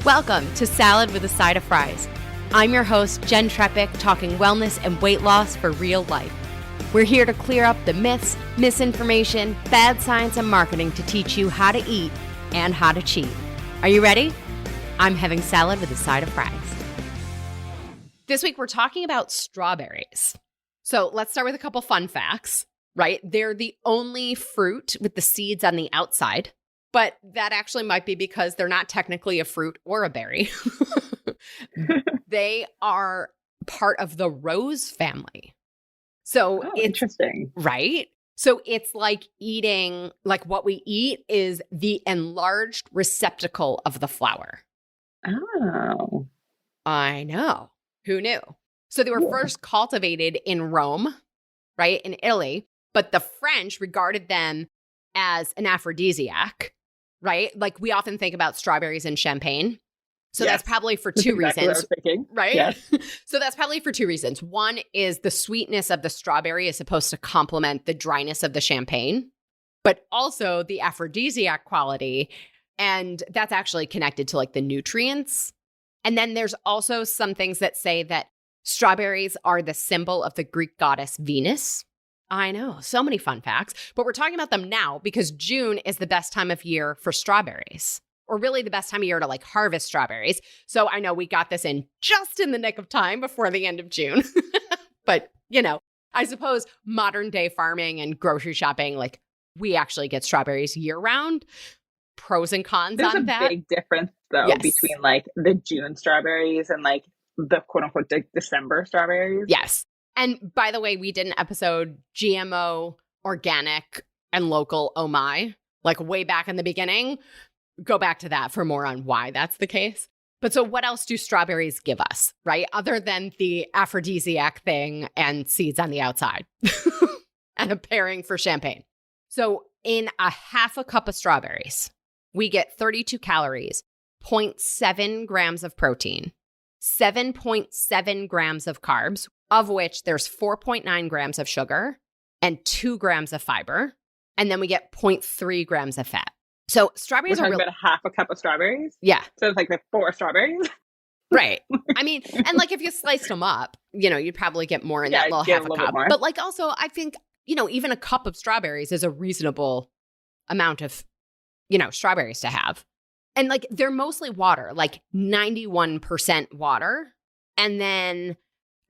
Welcome to Salad with a Side of Fries. I'm your host, Jen Trepic, talking wellness and weight loss for real life. We're here to clear up the myths, misinformation, bad science, and marketing to teach you how to eat and how to cheat. Are you ready? I'm having salad with a side of fries. This week, we're talking about strawberries. So let's start with a couple fun facts, right? They're the only fruit with the seeds on the outside, but that actually might be because they're not technically a fruit or a berry. They are part of the rose family. So it's interesting. Right? So it's like eating, like what we eat is the enlarged receptacle of the flower. Oh. I know. Who knew? So they were first cultivated in Rome, right, in Italy, but the French regarded them as an aphrodisiac, right? Like we often think about strawberries and champagne. So that's probably for two reasons, what I was thinking. right? Yes. So that's probably for two reasons. One is the sweetness of the strawberry is supposed to complement the dryness of the champagne, but also the aphrodisiac quality. And that's actually connected to like the nutrients. And then there's also some things that say that strawberries are the symbol of the Greek goddess Venus. I know, so many fun facts, but we're talking about them now because June is the best time of year for strawberries, or really the best time of year to like harvest strawberries. So I know we got this in just in the nick of time before the end of June. But, you know, I suppose modern day farming and grocery shopping, like we actually get strawberries year round. Pros and cons on that. There's a big difference though between like the June strawberries and like the quote unquote December strawberries. Yes. And by the way, we did an episode GMO, organic, and local, oh my, like way back in the beginning. Go back to that for more on why that's the case. But so what else do strawberries give us, right? Other than the aphrodisiac thing and seeds on the outside and a pairing for champagne. So in a half a cup of strawberries, we get 32 calories, 0.7 grams of protein, 7.7 grams of carbs, of which there's 4.9 grams of sugar and 2 grams of fiber. And then we get 0.3 grams of fat. So strawberries are about half a cup of strawberries. Yeah. So it's like the 4 strawberries. Right. I mean, and like if you sliced them up, you know, you'd probably get more in that little half a cup. But like also, I think, you know, even a cup of strawberries is a reasonable amount of, you know, strawberries to have. And like they're mostly water, like 91% water. And then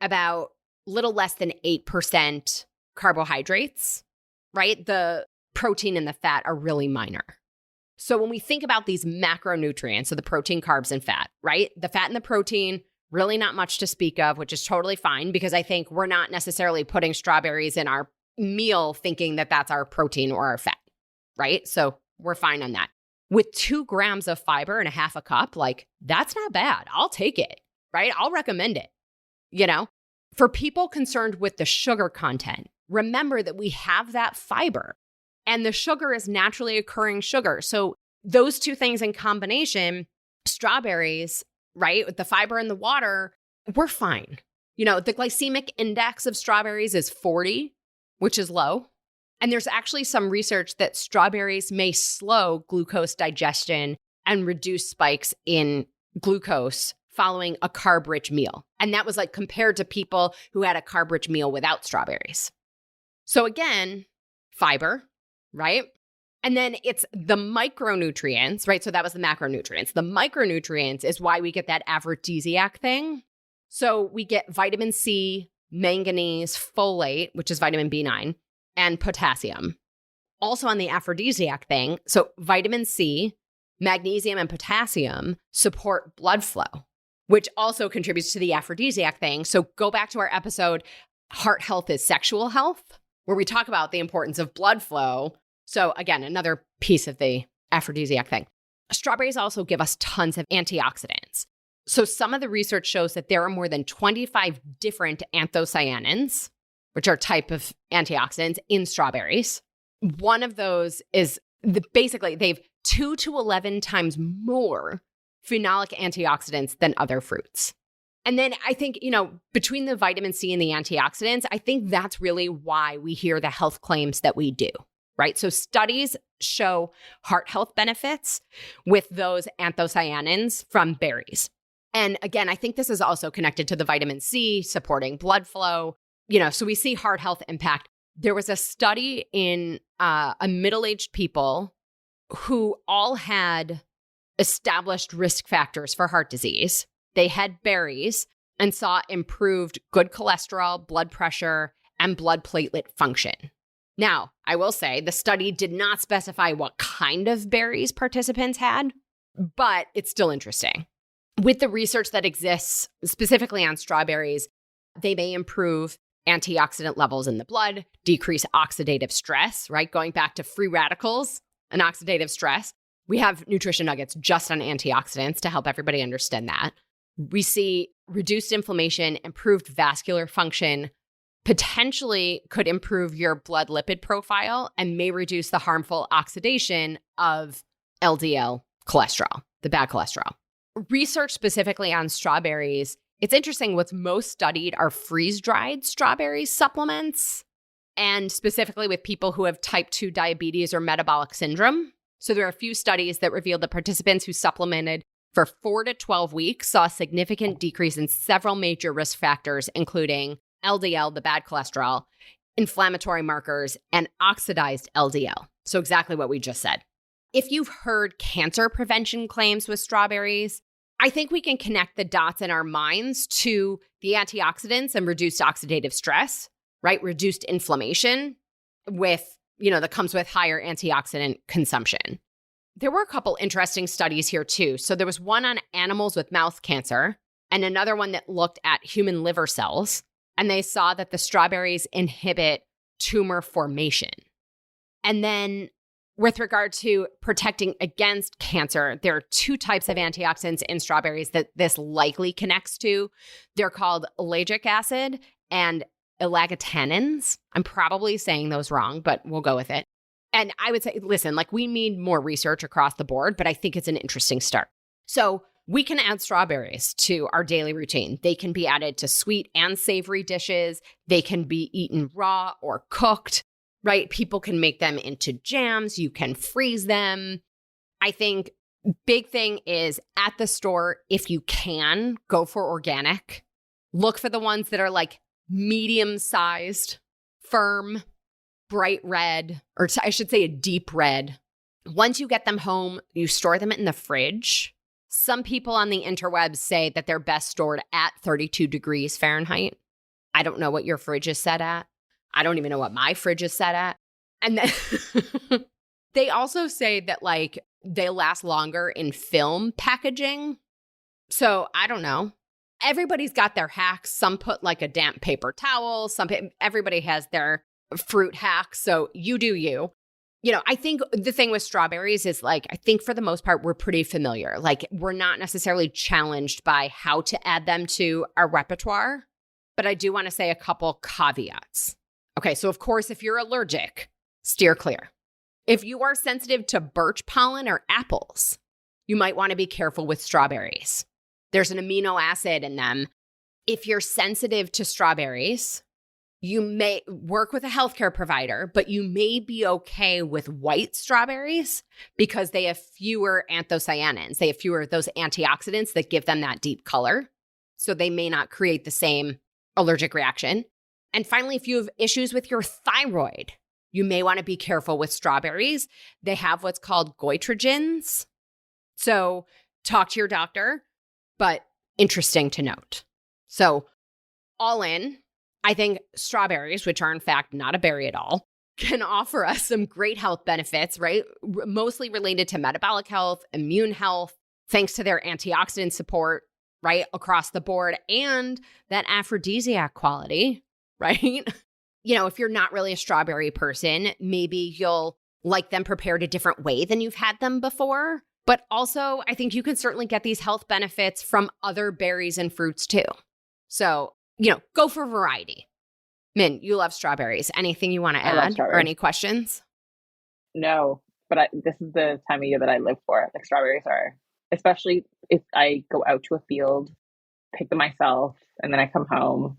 about little less than 8% carbohydrates, right? The protein and the fat are really minor. So when we think about these macronutrients, so the protein, carbs, and fat, right? The fat and the protein, really not much to speak of, which is totally fine because I think we're not necessarily putting strawberries in our meal thinking that that's our protein or our fat, right? So we're fine on that. With 2 grams of fiber and a half a cup, like that's not bad. I'll take it, right? I'll recommend it, you know? For people concerned with the sugar content, remember that we have that fiber. And the sugar is naturally occurring sugar. So those two things in combination, strawberries, right, with the fiber and the water, we're fine. You know, the glycemic index of strawberries is 40, which is low. And there's actually some research that strawberries may slow glucose digestion and reduce spikes in glucose following a carb-rich meal. And that was like compared to people who had a carb-rich meal without strawberries. So again, fiber, right? And then it's the micronutrients, right? So that was the macronutrients. The micronutrients is why we get that aphrodisiac thing. So we get vitamin C, manganese, folate, which is vitamin B9, and potassium. Also on the aphrodisiac thing, so vitamin C, magnesium, and potassium support blood flow, which also contributes to the aphrodisiac thing. So go back to our episode, Heart Health is Sexual Health, where we talk about the importance of blood flow. So again, another piece of the aphrodisiac thing. Strawberries also give us tons of antioxidants. So some of the research shows that there are more than 25 different anthocyanins, which are a type of antioxidants in strawberries. One of those is basically they've 2 to 11 times more phenolic antioxidants than other fruits. And then I think, you know, between the vitamin C and the antioxidants, I think that's really why we hear the health claims that we do, right? So studies show heart health benefits with those anthocyanins from berries. And again, I think this is also connected to the vitamin C supporting blood flow. So we see heart health impact. There was a study in a middle-aged people who all had established risk factors for heart disease. They had berries and saw improved good cholesterol, blood pressure, and blood platelet function. Now, I will say the study did not specify what kind of berries participants had, but it's still interesting. With the research that exists specifically on strawberries, they may improve antioxidant levels in the blood, decrease oxidative stress, right? Going back to free radicals and oxidative stress. We have nutrition nuggets just on antioxidants to help everybody understand that. We see reduced inflammation, improved vascular function, potentially could improve your blood lipid profile and may reduce the harmful oxidation of LDL cholesterol, the bad cholesterol. Research specifically on strawberries, it's interesting, what's most studied are freeze-dried strawberry supplements, and specifically with people who have type 2 diabetes or metabolic syndrome. So there are a few studies that revealed that participants who supplemented for 4 to 12 weeks saw a significant decrease in several major risk factors, including LDL, the bad cholesterol, inflammatory markers, and oxidized LDL. So exactly what we just said. If you've heard cancer prevention claims with strawberries, I think we can connect the dots in our minds to the antioxidants and reduced oxidative stress, right? Reduced inflammation with, that comes with higher antioxidant consumption. There were a couple interesting studies here too. So there was one on animals with mouth cancer and another one that looked at human liver cells. And they saw that the strawberries inhibit tumor formation. And then with regard to protecting against cancer, there are 2 types of antioxidants in strawberries that this likely connects to. They're called ellagic acid and elagotanins. I'm probably saying those wrong, but we'll go with it. And I would say, listen, we need more research across the board, but I think it's an interesting start. So we can add strawberries to our daily routine. They can be added to sweet and savory dishes. They can be eaten raw or cooked. Right? People can make them into jams. You can freeze them. I think big thing is at the store, if you can, go for organic. Look for the ones that are medium-sized, firm, bright red, or I should say a deep red. Once you get them home, you store them in the fridge. Some people on the interwebs say that they're best stored at 32 degrees Fahrenheit. I don't know what your fridge is set at. I don't even know what my fridge is set at. And then they also say that they last longer in film packaging. So I don't know. Everybody's got their hacks. Some put a damp paper towel. Everybody has their fruit hacks. So you do you. I think the thing with strawberries is I think for the most part, we're pretty familiar. We're not necessarily challenged by how to add them to our repertoire. But I do want to say a couple caveats. Okay, so of course, if you're allergic, steer clear. If you are sensitive to birch pollen or apples, you might want to be careful with strawberries. There's an amino acid in them. If you're sensitive to strawberries, you may work with a healthcare provider, but you may be okay with white strawberries because they have fewer anthocyanins. They have fewer of those antioxidants that give them that deep color. So they may not create the same allergic reaction. And finally, if you have issues with your thyroid, you may want to be careful with strawberries. They have what's called goitrogens. So talk to your doctor, but interesting to note. So all in, I think strawberries, which are in fact not a berry at all, can offer us some great health benefits, right? Mostly related to metabolic health, immune health, thanks to their antioxidant support, right? Across the board, and that aphrodisiac quality. Right? If you're not really a strawberry person, maybe you'll like them prepared a different way than you've had them before. But also, I think you can certainly get these health benefits from other berries and fruits too. So, go for variety. Min, you love strawberries. Anything you want to add or any questions? No, but this is the time of year that I live for. Strawberries are, especially if I go out to a field, pick them myself, and then I come home.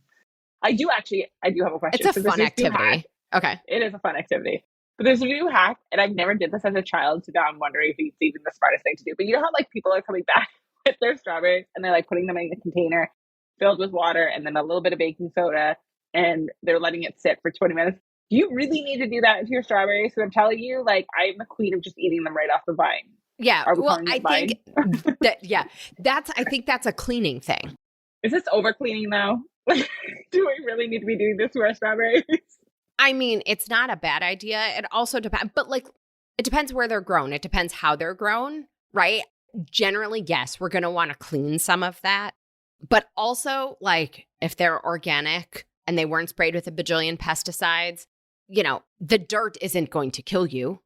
I do have a question. It's a fun activity. Okay. It is a fun activity. But there's a new hack, and I never did this as a child, so now I'm wondering if it's even the smartest thing to do. But you know how like people are coming back with their strawberries and they're like putting them in a container filled with water and then a little bit of baking soda, and they're letting it sit for 20 minutes. Do you really need to do that into your strawberries? So I'm telling you, like, I'm the queen of just eating them right off the vine. Yeah. Well, I think I think that's a cleaning thing. Is this over cleaning though? Do we really need to be doing this to our strawberries? I mean, it's not a bad idea. It also depends, but like, it depends where they're grown. It depends how they're grown, right? Generally, yes, we're going to want to clean some of that. But also, like, if they're organic and they weren't sprayed with a bajillion pesticides, you know, the dirt isn't going to kill you.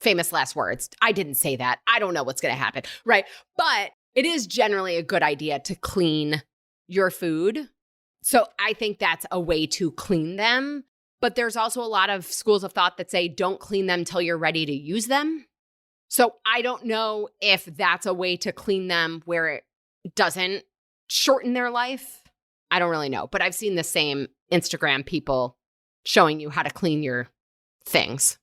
Famous last words. I didn't say that. I don't know what's going to happen, right? But it is generally a good idea to clean your food. So I think that's a way to clean them. But there's also a lot of schools of thought that say don't clean them till you're ready to use them. So I don't know if that's a way to clean them where it doesn't shorten their life. I don't really know. But I've seen the same Instagram people showing you how to clean your things.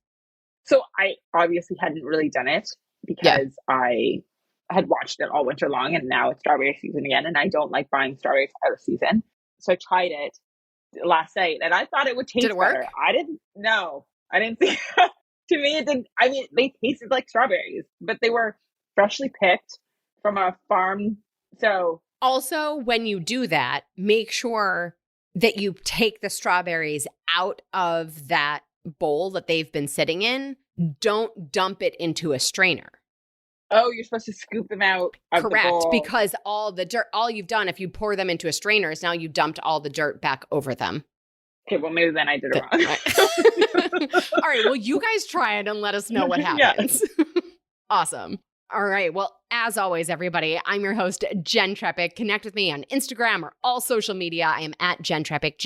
So I obviously hadn't really done it because I had watched it all winter long, and now it's strawberry season again. And I don't like buying strawberries out of season. So I tried it last night and I thought it would taste better. I didn't think to me it didn't. I mean, they tasted like strawberries, but they were freshly picked from a farm. So also, when you do that, make sure that you take the strawberries out of that bowl that they've been sitting in. Don't dump it into a strainer. Oh, you're supposed to scoop them out of Correct, the bowl. because all the dirt, all you've done, if you pour them into a strainer, is now you dumped all the dirt back over them. Okay, well, maybe then I did it wrong. All right, well, you guys try it and let us know what happens. Awesome. All right, well, as always, everybody, I'm your host, Jen Trepeck. Connect with me on Instagram or all social media. I am at Jen Trepeck,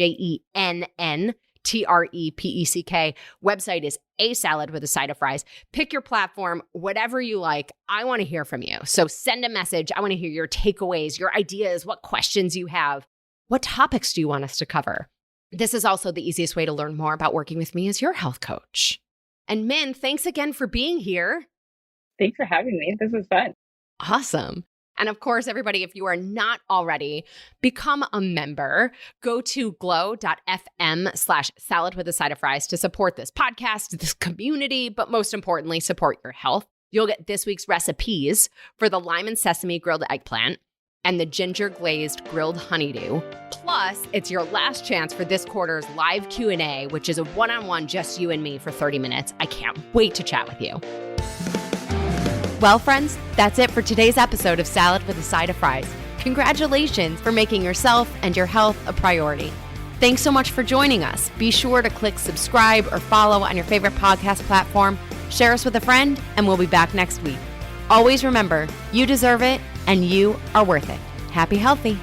JENNTREPECK. Website is A Salad with a Side of Fries. Pick your platform, whatever you like. I want to hear from you. So send a message. I want to hear your takeaways, your ideas, what questions you have. What topics do you want us to cover? This is also the easiest way to learn more about working with me as your health coach. And Min, thanks again for being here. Thanks for having me. This was fun. Awesome. And of course, everybody, if you are not already, become a member. Go to glow.fm/salad with a side of fries to support this podcast, this community, but most importantly, support your health. You'll get this week's recipes for the lime and sesame grilled eggplant and the ginger glazed grilled honeydew. Plus, it's your last chance for this quarter's live Q&A, which is a one-on-one just you and me for 30 minutes. I can't wait to chat with you. Well, friends, that's it for today's episode of Salad with a Side of Fries. Congratulations for making yourself and your health a priority. Thanks so much for joining us. Be sure to click subscribe or follow on your favorite podcast platform. Share us with a friend, and we'll be back next week. Always remember, you deserve it, and you are worth it. Happy healthy.